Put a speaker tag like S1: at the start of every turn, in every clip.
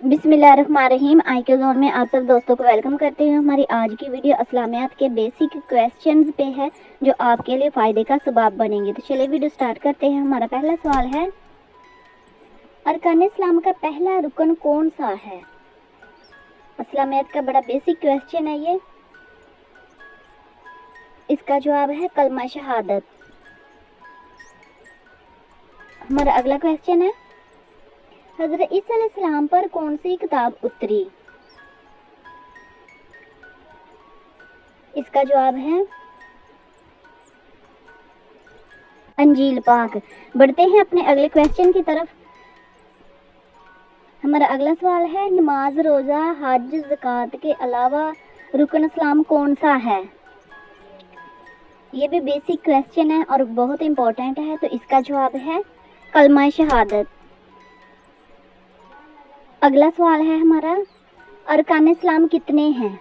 S1: बिस्मिल्लाहिर्रहमानिर्रहीम। IQ zone में आप सब दोस्तों को वेलकम करते हैं। हमारी आज की वीडियो इस्लामियात के बेसिक क्वेश्चंस पे है जो आपके लिए फ़ायदे का सबब बनेंगे। तो चलिए वीडियो स्टार्ट करते हैं। हमारा पहला सवाल है, अरकान इस्लाम का पहला रुकन कौन सा है? इस्लामियात का बड़ा बेसिक क्वेश्चन है ये। इसका जवाब है कलमा शहादत। हमारा अगला क्वेश्चन है, हज़रत ईसा अलैहिस्सलाम पर कौन सी किताब उतरी? इसका जवाब है अंजील पाक। बढ़ते हैं अपने अगले क्वेश्चन की तरफ। हमारा अगला सवाल है, नमाज, रोज़ा, हज, ज़कात के अलावा रुकन इस्लाम कौन सा है? ये भी बेसिक क्वेश्चन है और बहुत इम्पोर्टेंट है। तो इसका जवाब है कलमा शहादत। अगला सवाल है हमारा, अरकान इस्लाम कितने हैं?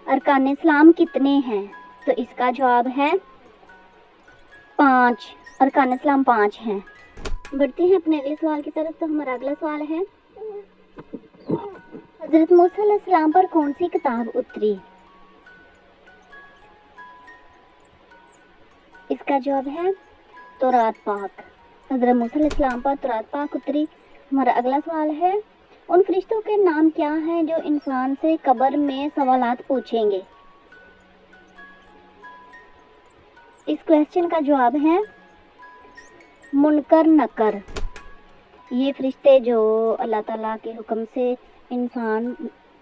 S1: अरकान इस्लाम कितने हैं? तो इसका जवाब है 5। अरकान इस्लाम 5 हैं। बढ़ते हैं अपने अगले सवाल की तरफ। तो हमारा अगला सवाल है, हज़रत मूसा अलैहिस्सलाम पर कौन सी किताब उतरी? इसका जवाब है तौरात पाक। हज़रत मूसा अलैहिस्सलाम पर तौरात पाक उतरी। हमारा अगला सवाल है, उन फरिश्तों के नाम क्या हैं जो इंसान से कब्र में सवालात पूछेंगे? इस क्वेश्चन का जवाब है मुनकर नकर। ये फरिश्ते जो अल्लाह ताला के हुक्म से इंसान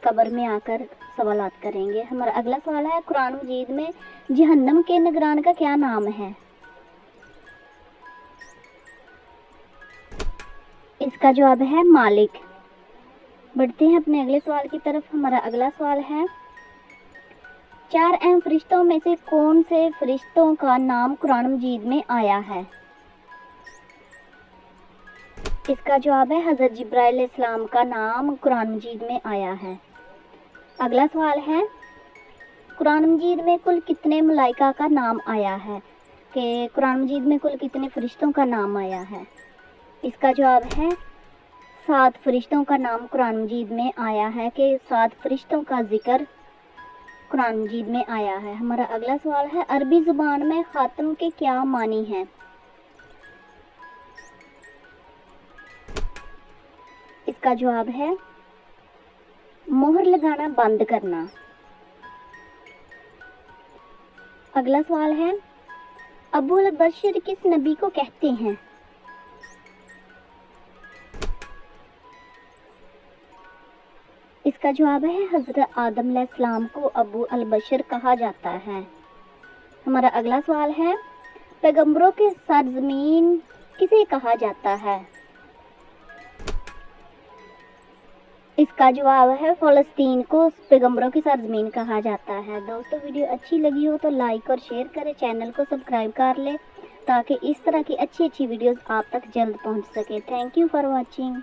S1: कब्र में आकर सवालात करेंगे। हमारा अगला सवाल है, कुरान मजीद में जहन्नम के निगरान का क्या नाम है? इसका जवाब है मालिक। बढ़ते हैं अपने अगले सवाल की तरफ। हमारा अगला सवाल है, 4 अहम फरिश्तों में से कौन से फरिश्तों का नाम कुरान मजीद में आया है? इसका जवाब है हज़रत जिब्राइल अलैहिस्सलाम का नाम कुरान मजीद में आया है। अगला सवाल है, कुरान मजीद में कुल कितने मलाइका का नाम आया है? कि कुरान मजीद में कुल कितने फरिश्तों का नाम आया है? इसका जवाब है 7 फरिश्तों का नाम कुरान मजीद में आया है, कि 7 फरिश्तों का जिक्र कुरान मजीद में आया है। हमारा अगला सवाल है, अरबी ज़ुबान में ख़ातम के क्या मानी हैं? इसका जवाब है मोहर लगाना, बंद करना। अगला सवाल है, अबुल बशर किस नबी को कहते हैं? इसका जवाब है हज़रत आदम अलैहिस्सलाम को अबू अल बशर कहा जाता है। हमारा अगला सवाल है, पैगंबरों के सरजमीन किसे कहा जाता है? इसका जवाब है फ़लस्तीन को पैगंबरों की सरजमीन कहा जाता है। दोस्तों, वीडियो अच्छी लगी हो तो लाइक और शेयर करें, चैनल को सब्सक्राइब कर लें ताकि इस तरह की अच्छी वीडियोस आप तक जल्द पहुंच सके। Thank you for watching.